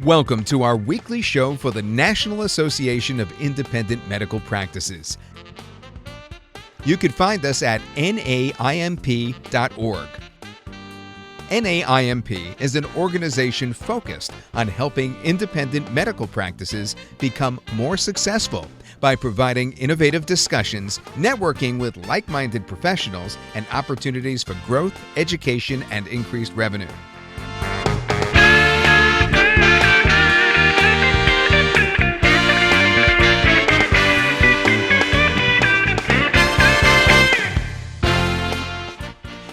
Welcome to our weekly show for the National Association of Independent Medical Practices. You can find us at NAIMP.org. NAIMP is an organization focused on helping independent medical practices become more successful by providing innovative discussions, networking with like-minded professionals, and opportunities for growth, education, and increased revenue.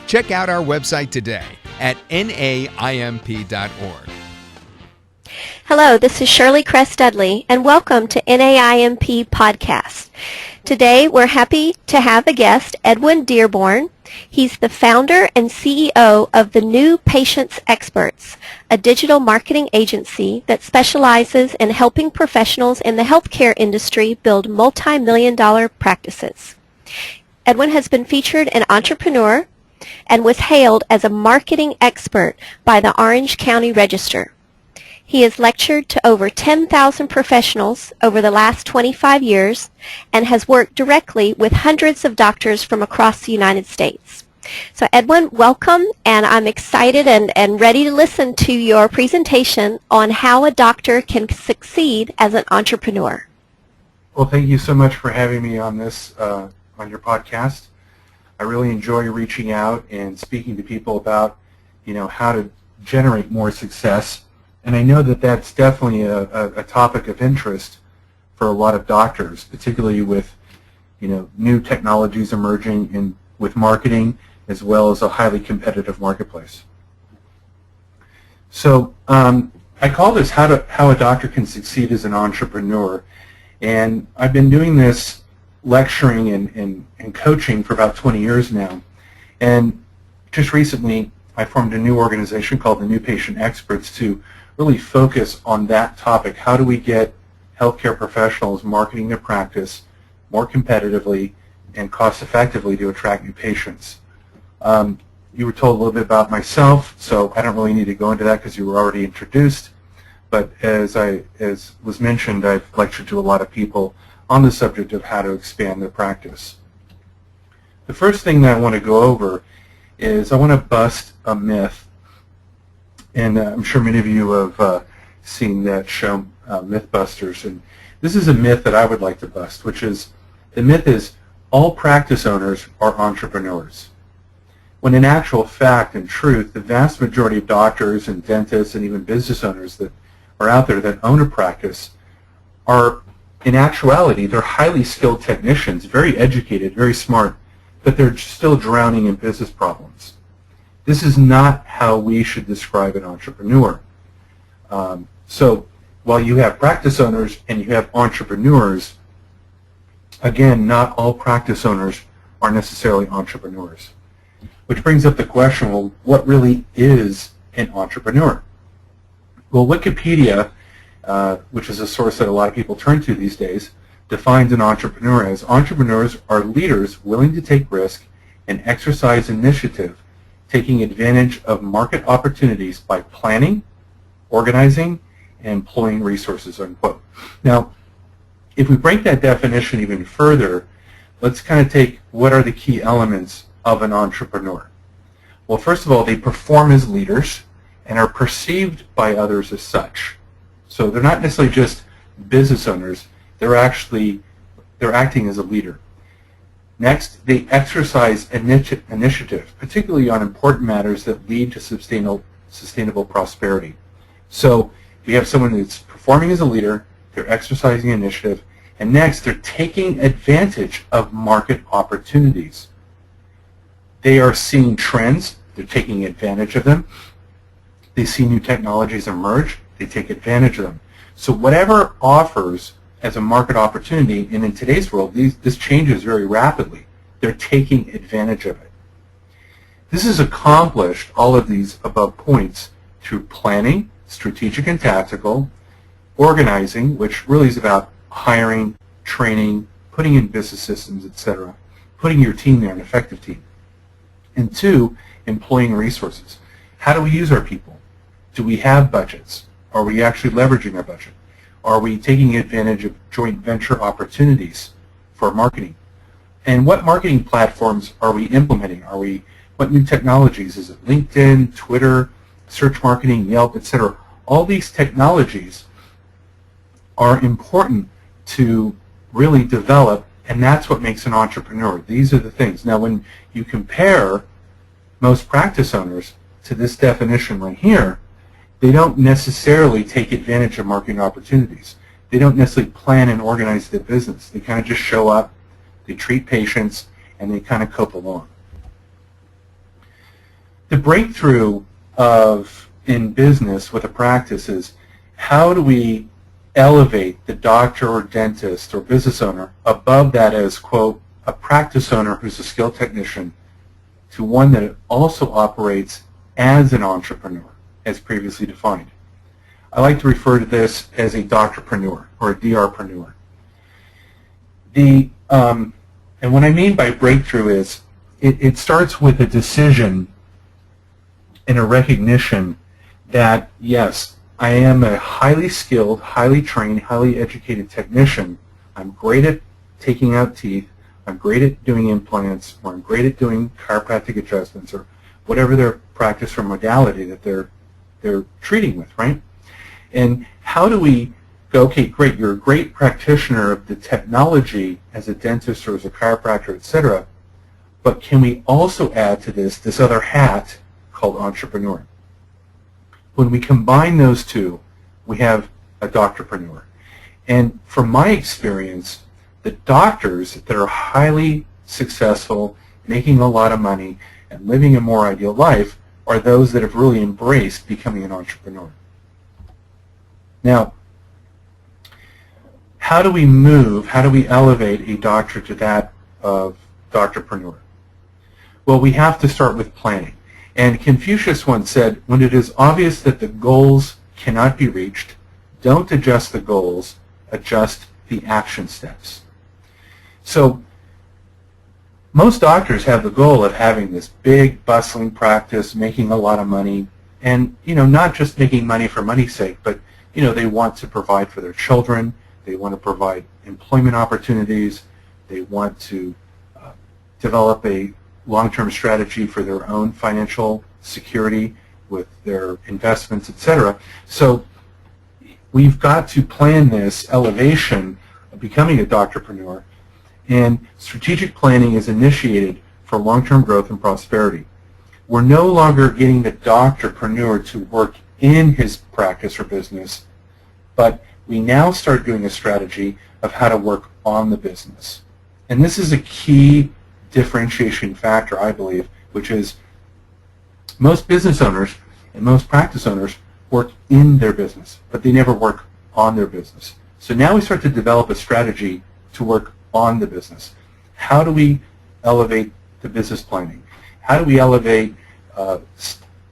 Check out our website today at naimp.org. Hello, this is Shirley Crest-Dudley, and welcome to NAIMP Podcast. Today, we're happy to have a guest, Edwin Dearborn. He's the founder and CEO of the New Patients Experts, a digital marketing agency that specializes in helping professionals in the healthcare industry build multi-million-dollar practices. Edwin has been featured in Entrepreneur and was hailed as a marketing expert by the Orange County Register. He has lectured to over 10,000 professionals over the last 25 years and has worked directly with hundreds of doctors from across the United States. So Edwin, welcome, and I'm excited and ready to listen to your presentation on how a doctor can succeed as an entrepreneur. Well, thank you so much for having me on this, on your podcast. I really enjoy reaching out and speaking to people about, how to generate more success. And I know that that's definitely a topic of interest for a lot of doctors, particularly with, new technologies emerging with marketing as well as a highly competitive marketplace. So I call this how a doctor can succeed as an entrepreneur. And I've been doing this lecturing and coaching for about 20 years now. And just recently, I formed a new organization called the New Patient Experts to really focus on that topic. How do we get healthcare professionals marketing their practice more competitively and cost effectively to attract new patients? You were told a little bit about myself, so I don't really need to go into that because you were already introduced. But as was mentioned, I've lectured to a lot of people on the subject of how to expand their practice. The first thing that I want to go over is I want to bust a myth, and I'm sure many of you have seen that show, Mythbusters, and this is a myth that I would like to bust, which is, the myth is all practice owners are entrepreneurs. When in actual fact and truth, the vast majority of doctors and dentists and even business owners that are out there that own a practice are, in actuality, they're highly skilled technicians, very educated, very smart, but they're still drowning in business problems. This is not how we should describe an entrepreneur. So while you have practice owners and you have entrepreneurs, again, not all practice owners are necessarily entrepreneurs. Which brings up the question, well, what really is an entrepreneur? Well, Wikipedia, which is a source that a lot of people turn to these days, defines an entrepreneur as entrepreneurs are leaders willing to take risk and exercise initiative, taking advantage of market opportunities by planning, organizing, and employing resources, unquote. Now, if we break that definition even further, let's kind of take what are the key elements of an entrepreneur. Well, first of all, they perform as leaders and are perceived by others as such. So they're not necessarily just business owners, they're acting as a leader. Next, they exercise initiative, particularly on important matters that lead to sustainable prosperity. So we have someone that's performing as a leader, they're exercising initiative, and next, they're taking advantage of market opportunities. They are seeing trends, they're taking advantage of them. They see new technologies emerge, they take advantage of them. So whatever offers as a market opportunity, and in today's world, this changes very rapidly. They're taking advantage of it. This is accomplished, all of these above points, through planning, strategic and tactical, organizing, which really is about hiring, training, putting in business systems, etc., putting your team there, an effective team. And two, employing resources. How do we use our people? Do we have budgets? Are we actually leveraging our budget? Are we taking advantage of joint venture opportunities for marketing? And what marketing platforms are we implementing? What new technologies? Is it LinkedIn, Twitter, search marketing, Yelp, etc.? All these technologies are important to really develop, and that's what makes an entrepreneur. These are the things. Now, when you compare most practice owners to this definition right here, they don't necessarily take advantage of marketing opportunities. They don't necessarily plan and organize their business. They kind of just show up, they treat patients, and they kind of cope along. The breakthrough in business with a practice is, how do we elevate the doctor or dentist or business owner above that as, quote, a practice owner who's a skilled technician, to one that also operates as an entrepreneur, as previously defined. I like to refer to this as a doctorpreneur or a DRpreneur. And what I mean by breakthrough is it starts with a decision and a recognition that, yes, I am a highly skilled, highly trained, highly educated technician. I'm great at taking out teeth. I'm great at doing implants, or I'm great at doing chiropractic adjustments, or whatever their practice or modality that they're treating with, right? And how do we go, okay, great, you're a great practitioner of the technology as a dentist or as a chiropractor, etc., but can we also add to this other hat called entrepreneur? When we combine those two, we have a doctorpreneur. And from my experience, the doctors that are highly successful, making a lot of money, and living a more ideal life are those that have really embraced becoming an entrepreneur. Now, how do we elevate a doctor to that of doctorpreneur? Well, we have to start with planning. And Confucius once said, when it is obvious that the goals cannot be reached, don't adjust the goals, adjust the action steps. So most doctors have the goal of having this big, bustling practice, making a lot of money, and not just making money for money's sake, but they want to provide for their children, they want to provide employment opportunities, they want to develop a long-term strategy for their own financial security with their investments, etc. So we've got to plan this elevation of becoming a doctorpreneur, and strategic planning is initiated for long-term growth and prosperity. We're no longer getting the doctorpreneur to work in his practice or business, but we now start doing a strategy of how to work on the business. And this is a key differentiation factor, I believe, which is most business owners and most practice owners work in their business, but they never work on their business. So now we start to develop a strategy to work on the business. How do we elevate the business planning? How do we elevate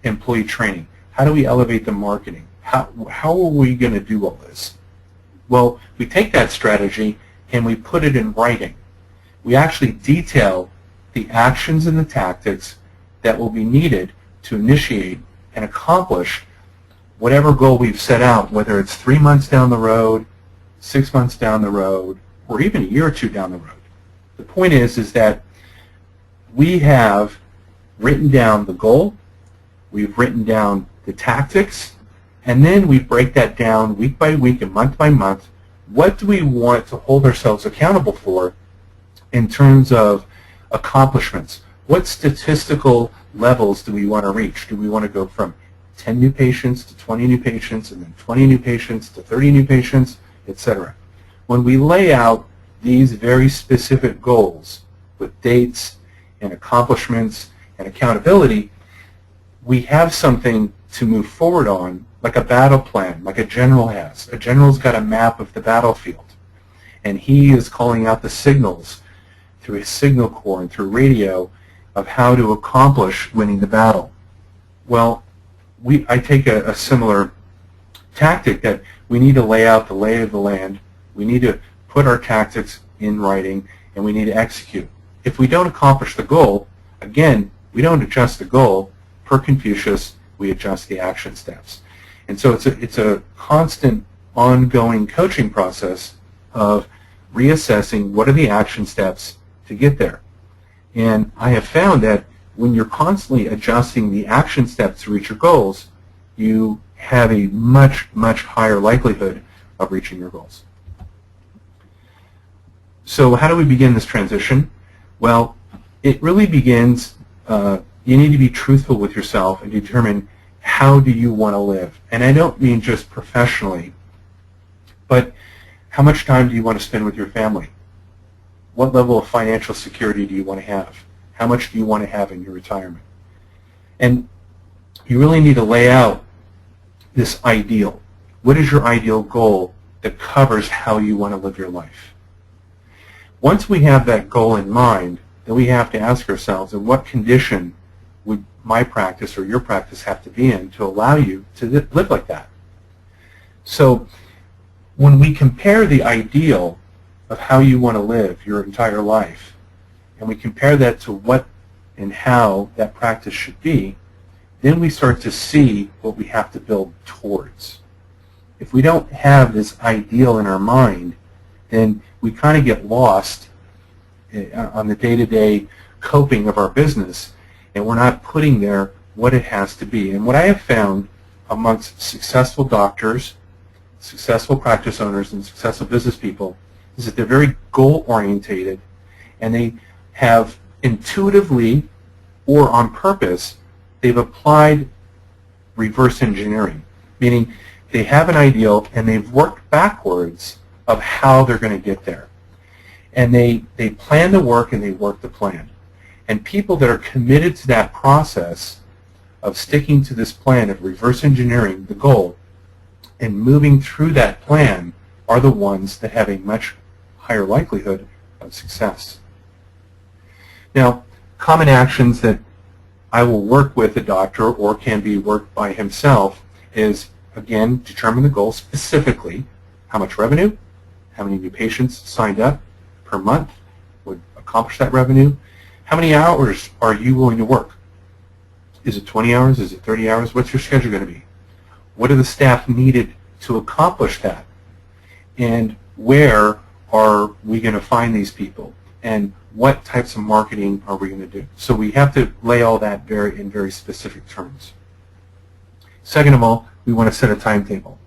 employee training? How do we elevate the marketing? How are we going to do all this? Well, we take that strategy and we put it in writing. We actually detail the actions and the tactics that will be needed to initiate and accomplish whatever goal we've set out, whether it's 3 months down the road, 6 months down the road, or even a year or two down the road. The point is that we have written down the goal, we've written down the tactics, and then we break that down week by week and month by month. What do we want to hold ourselves accountable for in terms of accomplishments? What statistical levels do we want to reach? Do we want to go from 10 new patients to 20 new patients, and then 20 new patients to 30 new patients, etc.? When we lay out these very specific goals with dates and accomplishments and accountability, we have something to move forward on, like a battle plan, like a general has. A general's got a map of the battlefield, and he is calling out the signals through his signal corps and through radio of how to accomplish winning the battle. Well, I take a similar tactic, that we need to lay out the lay of the land, we need to put our tactics in writing, and we need to execute. If we don't accomplish the goal, again, we don't adjust the goal. Per Confucius, we adjust the action steps. And so it's a constant, ongoing coaching process of reassessing what are the action steps to get there. And I have found that when you're constantly adjusting the action steps to reach your goals, you have a much, much higher likelihood of reaching your goals. So how do we begin this transition? Well, it really begins, you need to be truthful with yourself and determine how do you want to live. And I don't mean just professionally, but how much time do you want to spend with your family? What level of financial security do you want to have? How much do you want to have in your retirement? And you really need to lay out this ideal. What is your ideal goal that covers how you want to live your life? Once we have that goal in mind, then we have to ask ourselves, in what condition would my practice or your practice have to be in to allow you to live like that? So when we compare the ideal of how you want to live your entire life, and we compare that to what and how that practice should be, then we start to see what we have to build towards. If we don't have this ideal in our mind, then we kind of get lost on the day-to-day coping of our business, and we're not putting there what it has to be. And what I have found amongst successful doctors, successful practice owners, and successful business people is that they're very goal-orientated, and they have intuitively or on purpose, they've applied reverse engineering, meaning they have an ideal and they've worked backwards of how they're going to get there. And they plan the work and they work the plan. And people that are committed to that process of sticking to this plan of reverse engineering the goal and moving through that plan are the ones that have a much higher likelihood of success. Now, common actions that I will work with a doctor or can be worked by himself is, again, determine the goal specifically. How much revenue? How many new patients signed up per month would accomplish that revenue? How many hours are you willing to work? Is it 20 hours? Is it 30 hours? What's your schedule going to be? What are the staff needed to accomplish that? And where are we going to find these people? And what types of marketing are we going to do? So we have to lay all that in very specific terms. Second of all, we want to set a timetable.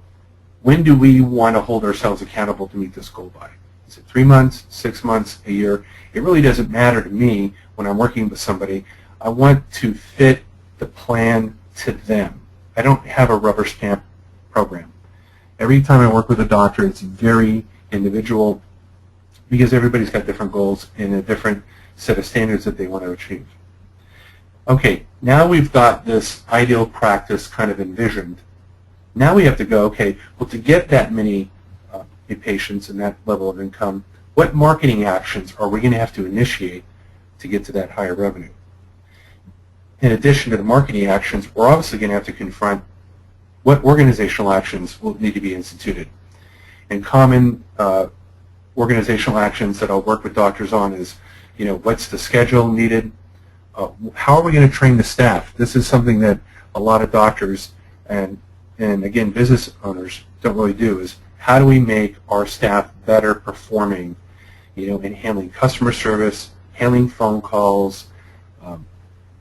When do we want to hold ourselves accountable to meet this goal by? Is it 3 months, 6 months, a year? It really doesn't matter to me when I'm working with somebody. I want to fit the plan to them. I don't have a rubber stamp program. Every time I work with a doctor, it's very individual because everybody's got different goals and a different set of standards that they want to achieve. Okay, now we've got this ideal practice kind of envisioned. Now we have to go, okay, well, to get that many patients and that level of income, what marketing actions are we going to have to initiate to get to that higher revenue? In addition to the marketing actions, we're obviously going to have to confront what organizational actions will need to be instituted. And common organizational actions that I'll work with doctors on is, what's the schedule needed? How are we going to train the staff? This is something that a lot of doctors and again, business owners don't really do, is how do we make our staff better performing, in handling customer service, handling phone calls,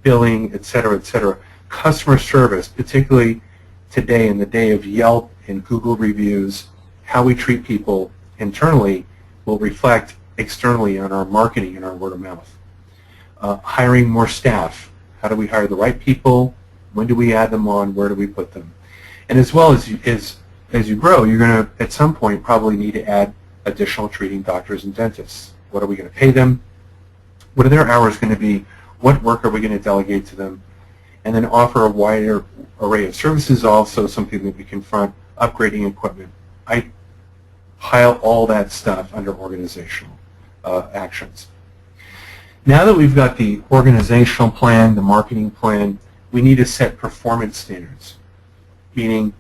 billing, et cetera, et cetera. Customer service, particularly today in the day of Yelp and Google reviews, how we treat people internally will reflect externally on our marketing and our word of mouth. Hiring more staff. How do we hire the right people? When do we add them on? Where do we put them? And as well as you grow, you're going to, at some point, probably need to add additional treating doctors and dentists. What are we going to pay them? What are their hours going to be? What work are we going to delegate to them? And then offer a wider array of services, also something that we confront, upgrading equipment. I pile all that stuff under organizational actions. Now that we've got the organizational plan, the marketing plan, we need to set performance standards, meaning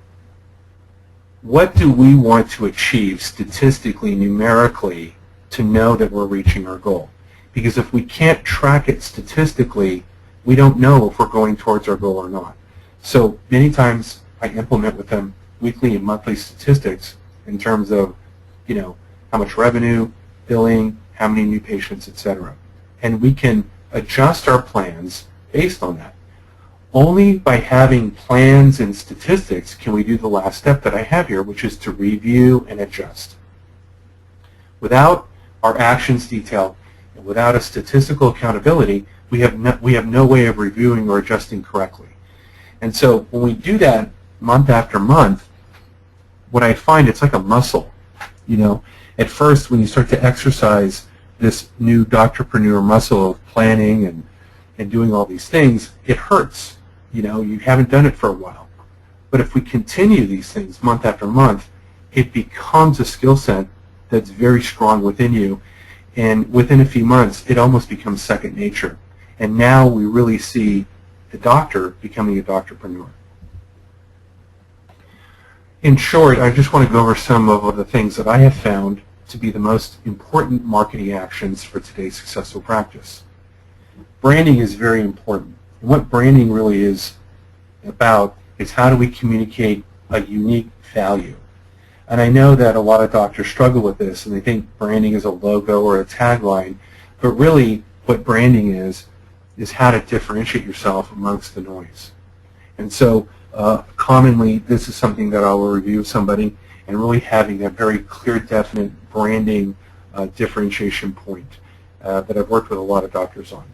what do we want to achieve statistically, numerically, to know that we're reaching our goal? Because if we can't track it statistically, we don't know if we're going towards our goal or not. So many times I implement with them weekly and monthly statistics in terms of, how much revenue, billing, how many new patients, etc. And we can adjust our plans based on that. Only by having plans and statistics can we do the last step that I have here, which is to review and adjust. Without our actions detailed and without a statistical accountability, we have no way of reviewing or adjusting correctly. And so when we do that month after month, what I find, it's like a muscle. At first, when you start to exercise this new doctorpreneur muscle of planning and doing all these things, it hurts. You haven't done it for a while. But if we continue these things month after month, it becomes a skill set that's very strong within you. And within a few months, it almost becomes second nature. And now we really see the doctor becoming a doctorpreneur. In short, I just want to go over some of the things that I have found to be the most important marketing actions for today's successful practice. Branding is very important. And what branding really is about is how do we communicate a unique value. And I know that a lot of doctors struggle with this and they think branding is a logo or a tagline, but really what branding is how to differentiate yourself amongst the noise. And so commonly this is something that I will review with somebody and really having a very clear, definite branding differentiation point that I've worked with a lot of doctors on.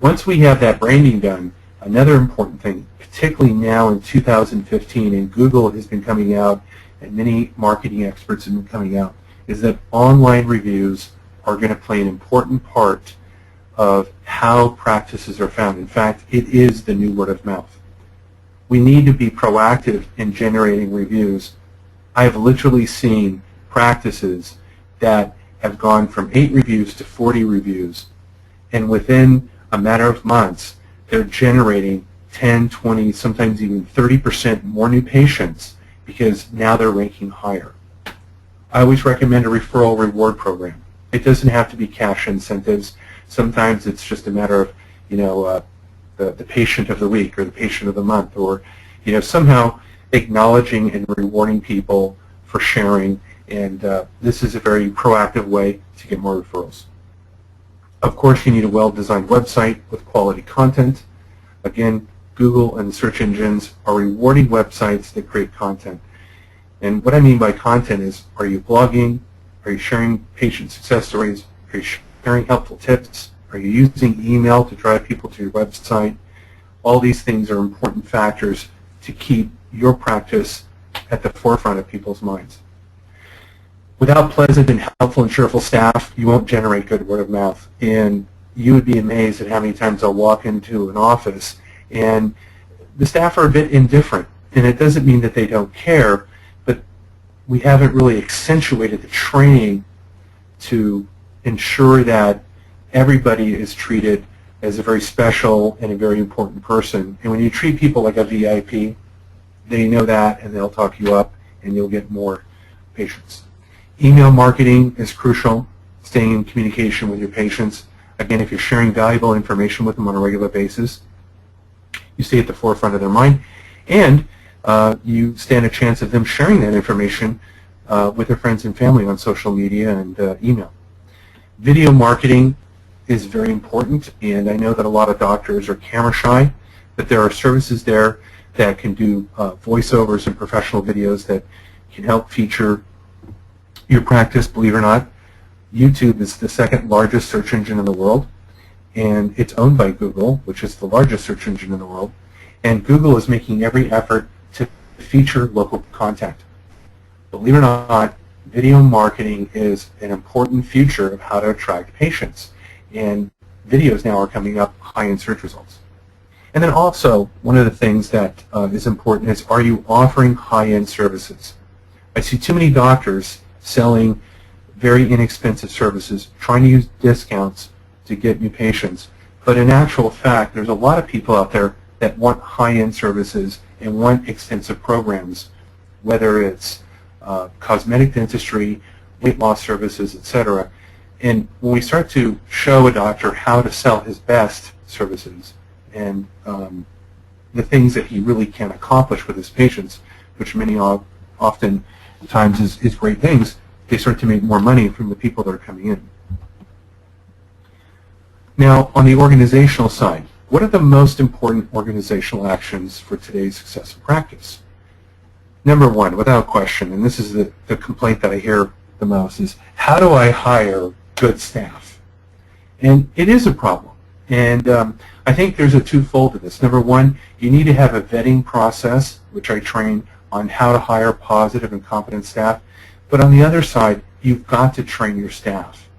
Once we have that branding done, another important thing, particularly now in 2015, and Google has been coming out, and many marketing experts have been coming out, is that online reviews are going to play an important part of how practices are found. In fact, it is the new word of mouth. We need to be proactive in generating reviews. I've literally seen practices that have gone from 8 reviews to 40 reviews, and within a matter of months, they're generating 10, 20, sometimes even 30% more new patients because now they're ranking higher. I always recommend a referral reward program. It doesn't have to be cash incentives. Sometimes it's just a matter of, the patient of the week or the patient of the month, or, somehow acknowledging and rewarding people for sharing. And this is a very proactive way to get more referrals. Of course, you need a well-designed website with quality content. Again, Google and search engines are rewarding websites that create content. And what I mean by content is, are you blogging? Are you sharing patient success stories? Are you sharing helpful tips? Are you using email to drive people to your website? All these things are important factors to keep your practice at the forefront of people's minds. Without pleasant and helpful and cheerful staff, you won't generate good word of mouth. And you would be amazed at how many times I'll walk into an office and the staff are a bit indifferent. And it doesn't mean that they don't care, but we haven't really accentuated the training to ensure that everybody is treated as a very special and a very important person. And when you treat people like a VIP, they know that and they'll talk you up and you'll get more patients. Email marketing is crucial, staying in communication with your patients. Again, if you're sharing valuable information with them on a regular basis, you stay at the forefront of their mind, and you stand a chance of them sharing that information with their friends and family on social media and email. Video marketing is very important, and I know that a lot of doctors are camera shy, but there are services there that can do voiceovers and professional videos that can help feature your practice. Believe it or not, YouTube is the second largest search engine in the world, and it's owned by Google, which is the largest search engine in the world, and Google is making every effort to feature local content. Believe it or not, video marketing is an important feature of how to attract patients, and videos now are coming up high in search results. And then also, one of the things that is important is, are you offering high-end services? I see too many doctors selling very inexpensive services, trying to use discounts to get new patients. But in actual fact, there's a lot of people out there that want high-end services and want extensive programs, whether it's cosmetic dentistry, weight loss services, etc. And when we start to show a doctor how to sell his best services and the things that he really can accomplish with his patients, which often times is great things, they start to make more money from the people that are coming in. Now, on the organizational side, what are the most important organizational actions for today's successful practice? Number one, without question, and this is the complaint that I hear the most, is how do I hire good staff? And it is a problem. And I think there's a twofold to this. Number one, you need to have a vetting process, which I train on how to hire positive and competent staff. But on the other side, you've got to train your staff.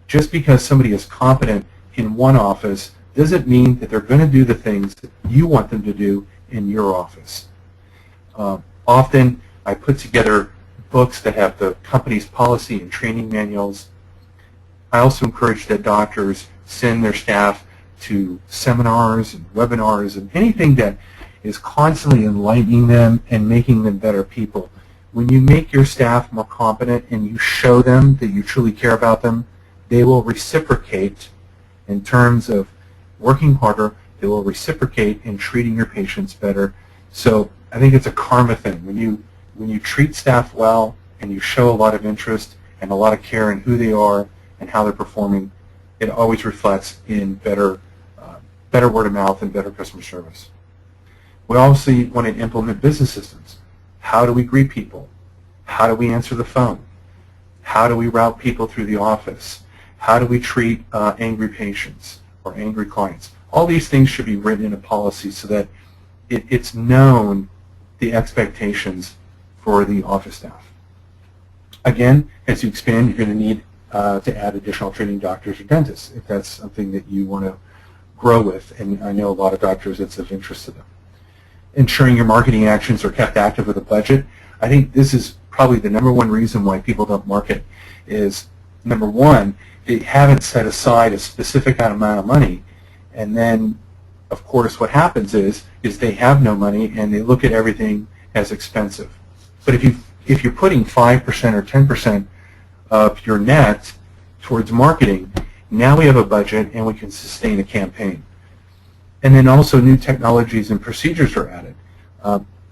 Just because somebody is competent in one office doesn't mean that they're going to do the things that you want them to do in your office. Often, I put together books that have the company's policy and training manuals. I also encourage that doctors send their staff to seminars and webinars and anything that is constantly enlightening them and making them better people. When you make your staff more competent and you show them that you truly care about them, they will reciprocate in terms of working harder. They will reciprocate in treating your patients better. So I think it's a karma thing. When you treat staff well and you show a lot of interest and a lot of care in who they are and how they're performing, it always reflects in better word of mouth and better customer service. We obviously want to implement business systems. How do we greet people? How do we answer the phone? How do we route people through the office? How do we treat angry patients or angry clients? All these things should be written in a policy so that it's known the expectations for the office staff. Again, as you expand, you're going to need to add additional training doctors or dentists if that's something that you want to grow with, and I know a lot of doctors it's of interest to them. Ensuring your marketing actions are kept active with a budget. I think this is probably the number one reason why people don't market is, number one, they haven't set aside a specific amount of money, and then of course what happens is they have no money and they look at everything as expensive. But if you're putting 5% or 10% of your net towards marketing, now we have a budget and we can sustain a campaign. And then also new technologies and procedures are added.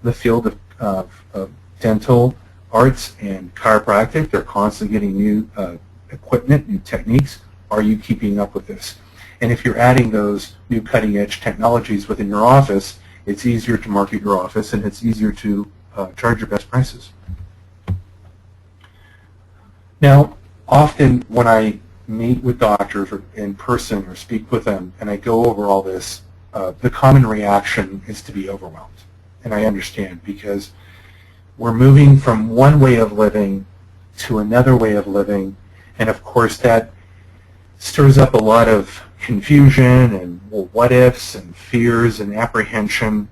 The field of dental arts and chiropractic, they're constantly getting new equipment, new techniques. Are you keeping up with this? And if you're adding those new cutting-edge technologies within your office, it's easier to market your office and it's easier to charge your best prices. Now, often when I meet with doctors or in person or speak with them and I go over all this, the common reaction is to be overwhelmed. And I understand, because we're moving from one way of living to another way of living, and of course that stirs up a lot of confusion and what ifs and fears and apprehension,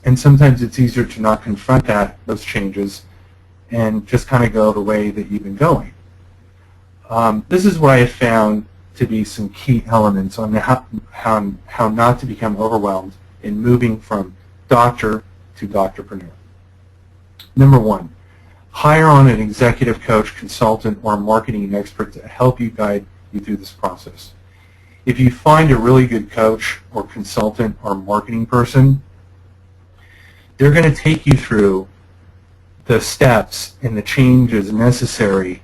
and sometimes it's easier to not confront those changes and just kind of go the way that you've been going. This is what I have found to be some key elements on how not to become overwhelmed in moving from doctor to doctorpreneur. Number one, hire on an executive coach, consultant, or marketing expert to help you guide you through this process. If you find a really good coach or consultant or marketing person, they're going to take you through the steps and the changes necessary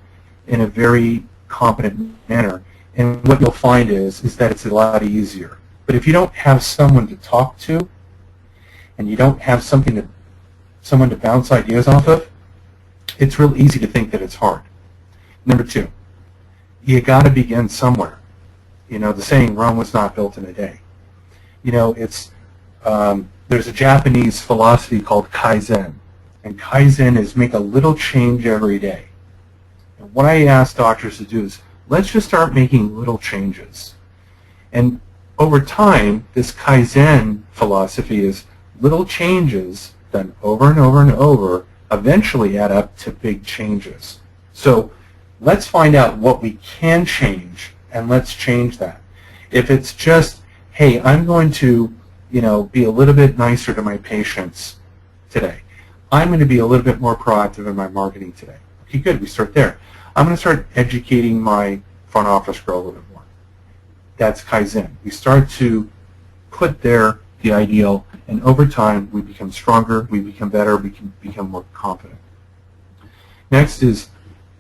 in a very competent manner. And what you'll find is that it's a lot easier. But if you don't have someone to talk to, and you don't have someone to bounce ideas off of, it's real easy to think that it's hard. Number two, you got to begin somewhere. You know, the saying, Rome was not built in a day. You know, there's a Japanese philosophy called Kaizen. And Kaizen is make a little change every day. And what I ask doctors to do is, let's just start making little changes. And over time, this Kaizen philosophy is little changes done over and over and over eventually add up to big changes. So let's find out what we can change, and let's change that. If it's just, hey, I'm going to, be a little bit nicer to my patients today. I'm going to be a little bit more proactive in my marketing today. Okay, good. We start there. I'm going to start educating my front office girl a little bit more. That's Kaizen. We start to put there the ideal And over time, we become stronger, we become better, we can become more confident. Next is,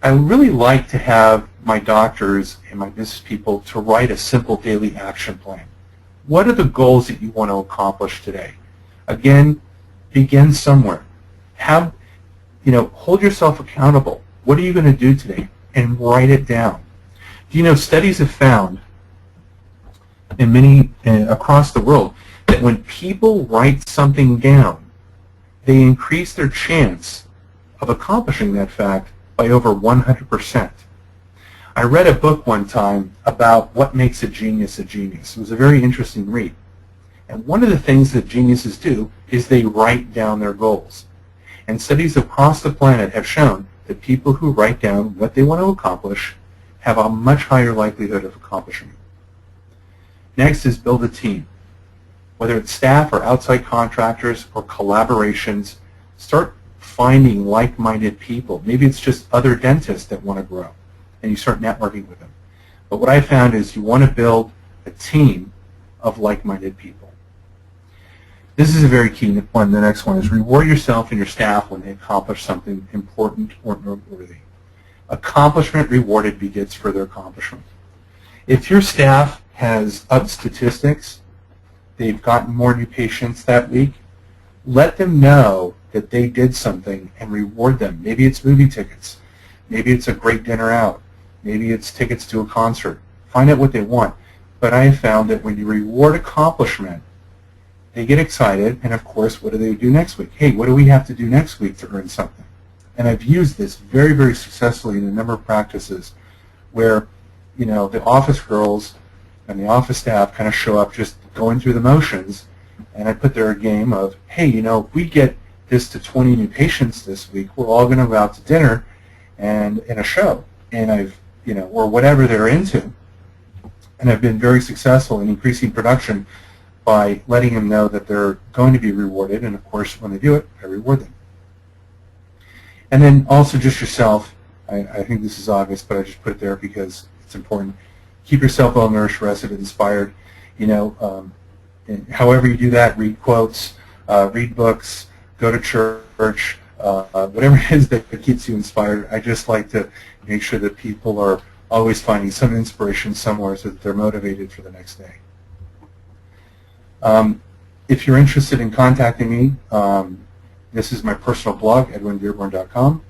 I really like to have my doctors and my business people to write a simple daily action plan. What are the goals that you want to accomplish today? Again, begin somewhere. Hold yourself accountable. What are you going to do today? And write it down. Do you know studies have found across the world that when people write something down, they increase their chance of accomplishing that fact by over 100%. I read a book one time about what makes a genius a genius. It was a very interesting read. And one of the things that geniuses do is they write down their goals. And studies across the planet have shown that people who write down what they want to accomplish have a much higher likelihood of accomplishing it. Next is build a team. Whether it's staff or outside contractors or collaborations, start finding like-minded people. Maybe it's just other dentists that want to grow, and you start networking with them. But what I found is you want to build a team of like-minded people. This is a very key one. The next one is reward yourself and your staff when they accomplish something important or noteworthy. Accomplishment rewarded begets further accomplishment. If your staff has up statistics, they've gotten more new patients that week, let them know that they did something and reward them. Maybe it's movie tickets. Maybe it's a great dinner out. Maybe it's tickets to a concert. Find out what they want. But I have found that when you reward accomplishment, they get excited, and of course, what do they do next week? Hey, what do we have to do next week to earn something? And I've used this very, very successfully in a number of practices where, the office girls and the office staff kind of show up just going through the motions, and I put there a game of, hey, if we get this to 20 new patients this week, we're all going to go out to dinner and in a show, and or whatever they're into. And I've been very successful in increasing production by letting them know that they're going to be rewarded, and of course, when they do it, I reward them. And then also just yourself. I think this is obvious, but I just put it there because it's important. Keep yourself well-nourished, rested, inspired. However you do that, read quotes, read books, go to church, whatever it is that keeps you inspired. I just like to make sure that people are always finding some inspiration somewhere so that they're motivated for the next day. If you're interested in contacting me, this is my personal blog, edwindearborn.com,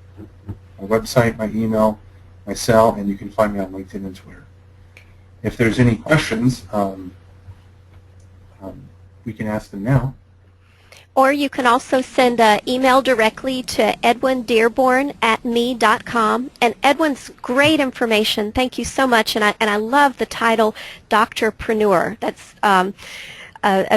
my website, my email, my cell, and you can find me on LinkedIn and Twitter. If there's any questions, we can ask them now. Or you can also send an email directly to edwindearborn@me.com. And Edwin's great information. Thank you so much. And I love the title, Dr. Preneur. That's a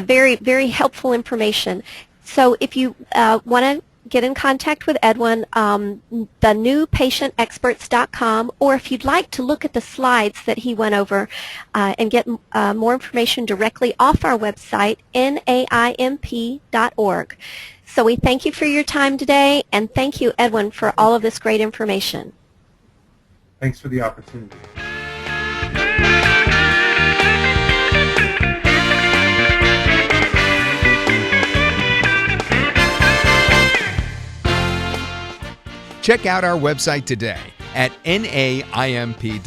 very, very helpful information. So if you want to get in contact with Edwin, thenewpatientexperts.com, or if you'd like to look at the slides that he went over and get more information directly off our website, NAIMP.org. So we thank you for your time today, and thank you, Edwin, for all of this great information. Thanks for the opportunity. Check out our website today at naimp.org.